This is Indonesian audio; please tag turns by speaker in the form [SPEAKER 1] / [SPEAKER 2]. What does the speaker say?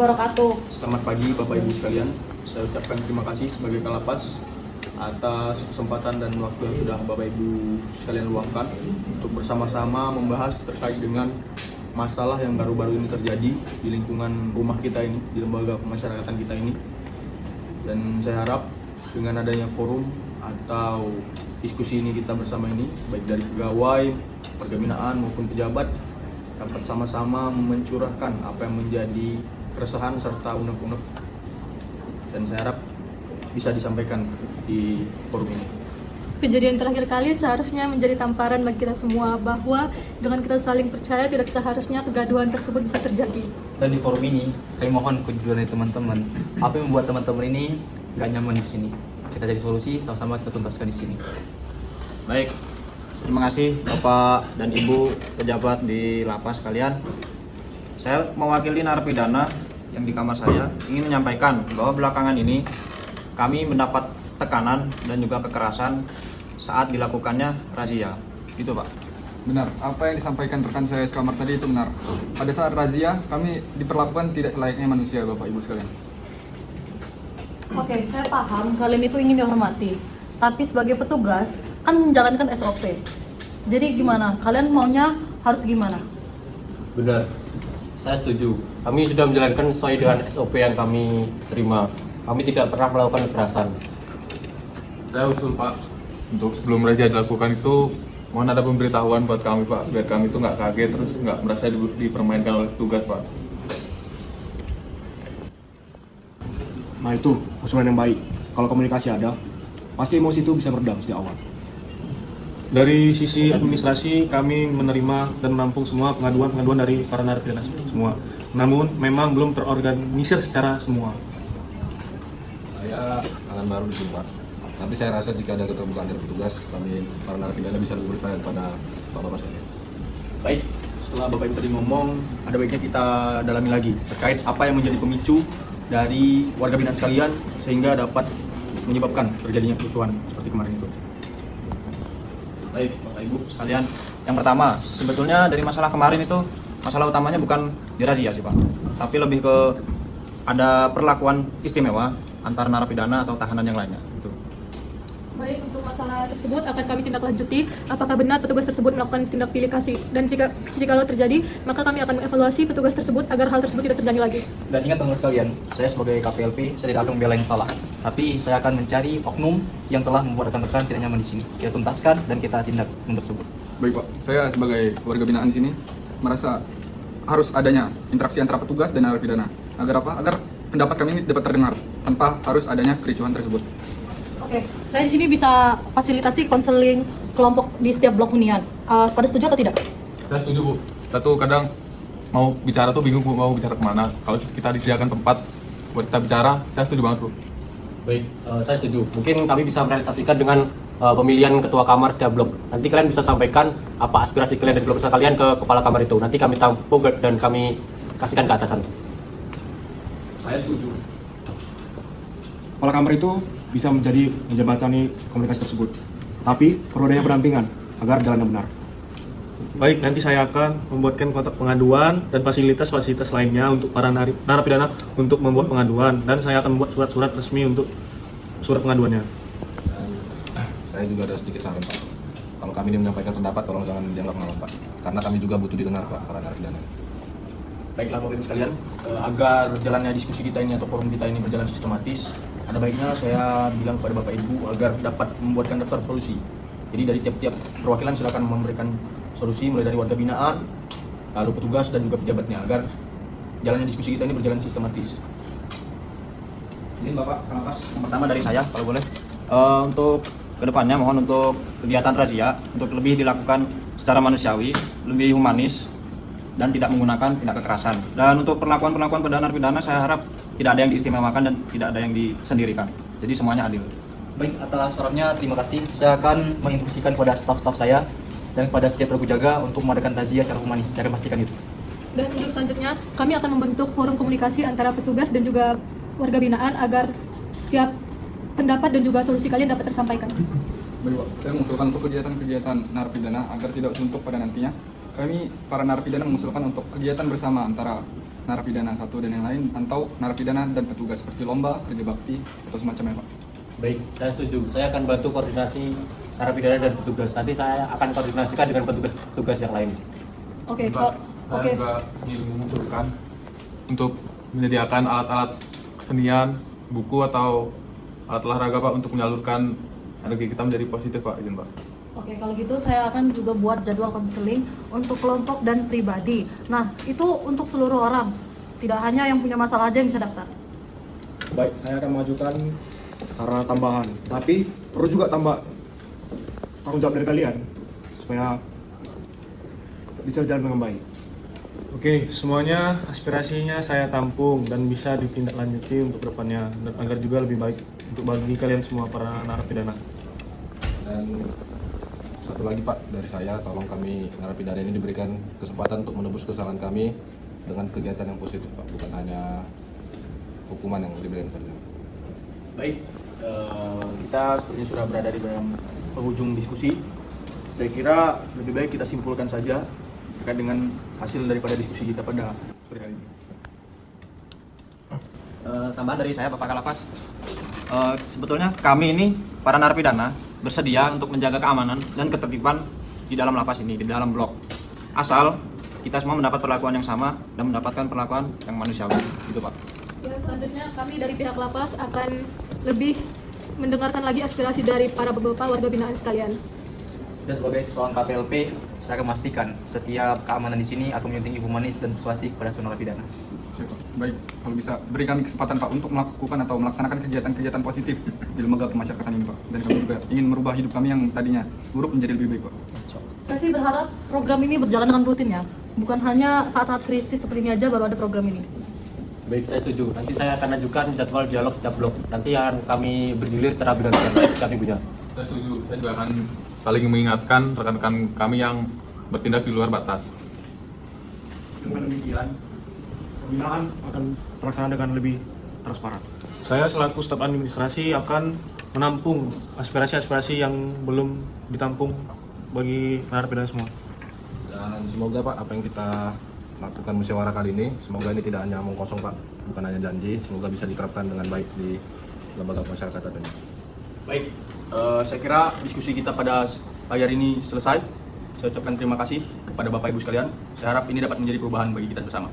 [SPEAKER 1] wabarakatuh.
[SPEAKER 2] Selamat pagi Bapak Ibu sekalian. Saya ucapkan terima kasih sebagai Kalapas atas kesempatan dan waktu yang sudah Bapak Ibu sekalian luangkan untuk bersama-sama membahas terkait dengan masalah yang baru-baru ini terjadi di lingkungan rumah kita ini, di lembaga pemasyarakatan kita ini. Dan saya harap dengan adanya forum atau diskusi ini kita bersama ini, baik dari pegawai, warga binaan maupun pejabat, dapat sama-sama mencurahkan apa yang menjadi keresahan serta unek-unek, dan saya harap bisa disampaikan di forum ini.
[SPEAKER 3] Kejadian terakhir kali seharusnya menjadi tamparan bagi kita semua bahwa dengan kita saling percaya tidak seharusnya kegaduhan tersebut bisa terjadi.
[SPEAKER 4] Dan di forum ini, kami mohon kejujuran dari teman-teman. Apa yang membuat teman-teman ini nggak nyaman di sini? Kita cari solusi, sama-sama kita tuntaskan di sini.
[SPEAKER 5] Baik, terima kasih Bapak dan Ibu pejabat di lapas sekalian. Saya mewakili narapidana yang di kamar saya ingin menyampaikan bahwa belakangan ini kami mendapat tekanan dan juga kekerasan saat dilakukannya razia. Gitu Pak.
[SPEAKER 6] Benar, apa yang disampaikan rekan saya sekamar tadi itu benar. Pada saat razia, kami diperlakukan tidak selayaknya manusia, Bapak Ibu sekalian.
[SPEAKER 1] Oke, saya paham kalian itu ingin dihormati. Tapi sebagai petugas kan menjalankan SOP. Jadi gimana? Kalian maunya harus gimana?
[SPEAKER 7] Benar, saya setuju. Kami sudah menjalankan sesuai dengan SOP yang kami terima. Kami tidak pernah melakukan kekerasan.
[SPEAKER 6] Saya usul Pak, untuk sebelum razia dilakukan itu, mohon ada pemberitahuan buat kami Pak, biar kami itu nggak kaget terus nggak merasa dipermainkan oleh petugas Pak.
[SPEAKER 2] Nah itu usulan yang baik. Kalau komunikasi ada, pasti emosi itu bisa meredam sejak awal. Dari sisi administrasi, kami menerima dan menampung semua pengaduan dari para narapidana semua. Namun memang belum terorganisir secara semua.
[SPEAKER 8] Saya akan baru di sini Pak. Tapi saya rasa jika ada keterbukaan dari petugas, kami para narapidana bisa lebih percaya kepada Bapak sekalian.
[SPEAKER 2] Baik, setelah Bapak Ibu tadi ngomong, ada baiknya kita dalami lagi terkait apa yang menjadi pemicu dari warga binaan sekalian sehingga dapat menyebabkan terjadinya kerusuhan seperti kemarin itu.
[SPEAKER 5] Baik, Bapak Ibu sekalian. Yang pertama, sebetulnya dari masalah kemarin itu, masalah utamanya bukan di razia sih Pak, tapi lebih ke ada perlakuan istimewa antar narapidana atau tahanan yang lainnya. Gitu.
[SPEAKER 3] Baik, untuk masalah tersebut akan kami tindak lanjuti apakah benar petugas tersebut melakukan tindak pilih kasih, dan jikalau terjadi maka kami akan mengevaluasi petugas tersebut agar hal tersebut tidak terjadi lagi.
[SPEAKER 4] Dan ingat teman sekalian, saya sebagai KPLP, saya tidak akan membela yang salah. Tapi saya akan mencari oknum yang telah membuat rekan-rekan tidak nyaman di sini. Kita tuntaskan dan kita tindak oknum tersebut.
[SPEAKER 6] Baik Pak, saya sebagai warga binaan di sini merasa harus adanya interaksi antara petugas dan narapidana. Agar apa? Agar pendapat kami ini dapat terdengar tanpa harus adanya kericuhan tersebut.
[SPEAKER 1] Oke, saya di sini bisa fasilitasi konseling kelompok di setiap blok hunian. Pada setuju atau tidak?
[SPEAKER 6] Saya setuju Bu. Kita tuh kadang mau bicara tuh bingung Bu, mau bicara kemana. Kalau kita disediakan tempat buat kita bicara, saya setuju banget Bu.
[SPEAKER 7] Baik, saya setuju. Mungkin kami bisa merealisasikan dengan pemilihan ketua kamar setiap blok. Nanti kalian bisa sampaikan apa aspirasi kalian dari blok besar kalian ke kepala kamar itu. Nanti kami tampung dan kami kasihkan ke atasan.
[SPEAKER 2] Saya setuju. Kepala kamar itu bisa menjembatani komunikasi tersebut. Tapi perlu adanya pendampingan agar jalan yang benar.
[SPEAKER 9] Baik, nanti saya akan membuatkan kotak pengaduan dan fasilitas-fasilitas lainnya untuk para narapidana untuk membuat pengaduan, dan saya akan membuat surat-surat resmi untuk surat pengaduannya.
[SPEAKER 8] Dan saya juga ada sedikit saran Pak. Kalau kami ini menyampaikan pendapat, tolong jangan dianggap malam Pak. Karena kami juga butuh didengar Pak, para narapidana.
[SPEAKER 2] Baiklah Bapak Ibu sekalian, agar jalannya diskusi kita ini atau forum kita ini berjalan sistematis, ada baiknya saya bilang kepada Bapak Ibu agar dapat membuatkan daftar solusi. Jadi dari tiap-tiap perwakilan silakan memberikan solusi mulai dari warga binaan, lalu petugas dan juga pejabatnya, agar jalannya diskusi kita ini berjalan sistematis.
[SPEAKER 5] Izin Bapak Kalapas, yang pertama dari saya kalau boleh. Untuk kedepannya mohon untuk kegiatan razia untuk lebih dilakukan secara manusiawi, lebih humanis, dan tidak menggunakan tindak kekerasan. Dan untuk perlakuan-perlakuan pada narapidana saya harap tidak ada yang diistimewakan dan tidak ada yang disendirikan. Jadi semuanya adil.
[SPEAKER 4] Baik, atas sarannya terima kasih. Saya akan menginstruksikan kepada staf-staf saya dan kepada setiap regu jaga untuk mengadakan razia secara humanis. Saya akan pastikan itu.
[SPEAKER 3] Dan untuk selanjutnya kami akan membentuk forum komunikasi antara petugas dan juga warga binaan agar setiap pendapat dan juga solusi kalian dapat tersampaikan.
[SPEAKER 6] Baik Pak, saya mengusulkan untuk kegiatan-kegiatan narapidana agar tidak suntuk pada nantinya. Kami para narapidana mengusulkan untuk kegiatan bersama antara narapidana satu dan yang lain atau narapidana dan petugas seperti lomba, kerja bakti atau semacamnya Pak.
[SPEAKER 7] Baik, saya setuju. Saya akan bantu koordinasi narapidana dan petugas. Nanti saya akan koordinasikan dengan petugas-petugas yang lain.
[SPEAKER 1] Oke,
[SPEAKER 2] Pak,
[SPEAKER 1] oke.
[SPEAKER 2] saya juga ingin mengusulkan untuk menyediakan alat-alat kesenian, buku atau alat olahraga Pak untuk menyalurkan energi kita menjadi positif Pak, izin Pak.
[SPEAKER 1] Oke, kalau gitu saya akan juga buat jadwal konseling untuk kelompok dan pribadi. Nah, itu untuk seluruh orang. Tidak hanya yang punya masalah aja yang bisa daftar.
[SPEAKER 9] Baik, saya akan mengajukan sarana tambahan, tapi perlu juga tambah tanggung jawab dari kalian supaya bisa berjalan dengan baik. Oke, semuanya aspirasinya saya tampung dan bisa ditindaklanjuti untuk kedepannya dan agar juga lebih baik untuk bagi kalian semua para narapidana.
[SPEAKER 8] Dan satu lagi Pak dari saya, tolong kami narapidana ini diberikan kesempatan untuk menebus kesalahan kami dengan kegiatan yang positif Pak, bukan hanya hukuman yang diberikan pada kami.
[SPEAKER 2] Baik, kita sepertinya sudah berada di dalam penghujung diskusi. Saya kira lebih baik kita simpulkan saja terkait dengan hasil daripada diskusi kita pada sore hari ini.
[SPEAKER 5] Tambahan dari saya Bapak Kalapas, sebetulnya kami ini para narapidana bersedia untuk menjaga keamanan dan ketertiban di dalam lapas ini, di dalam blok. Asal kita semua mendapat perlakuan yang sama dan mendapatkan perlakuan yang manusiawi, gitu Pak.
[SPEAKER 3] Ya, selanjutnya kami dari pihak lapas akan lebih mendengarkan lagi aspirasi dari para bapak-bapak warga binaan sekalian.
[SPEAKER 4] Dan sebagai seorang KPLP, saya akan memastikan setiap keamanan di sini akan menjunjung humanis dan persuasif pada seluruh narapidana.
[SPEAKER 6] Siap, Pak. Baik, kalau bisa beri kami kesempatan Pak untuk melakukan atau melaksanakan kegiatan-kegiatan positif di lembaga pemasyarakatan ini Pak. Dan kami juga ingin merubah hidup kami yang tadinya buruk menjadi lebih baik Pak.
[SPEAKER 1] Saya sih berharap program ini berjalan dengan rutin ya. Bukan hanya saat-saat krisis seperti ini aja baru ada program ini.
[SPEAKER 7] Baik, saya setuju. Nanti saya akan ajukan jadwal dialog setiap blok. Nanti akan kami bergilir terlebih dahulu kami punya.
[SPEAKER 2] Saya setuju. Saya juga akan saling mengingatkan rekan-rekan kami yang bertindak di luar batas.
[SPEAKER 9] Dengan demikian, pembinaan akan terlaksana dengan lebih transparan. Saya selaku staf administrasi akan menampung aspirasi-aspirasi yang belum ditampung bagi narapidana semua.
[SPEAKER 8] Dan semoga Pak, apa yang kita lakukan musyawarah kali ini, semoga ini tidak hanya omong kosong Pak, bukan hanya janji, semoga bisa diterapkan dengan baik di lembaga pemasyarakatan ini.
[SPEAKER 2] Baik, saya kira diskusi kita pada pagi hari ini selesai. Saya ucapkan terima kasih kepada Bapak Ibu sekalian. Saya harap ini dapat menjadi perubahan bagi kita bersama.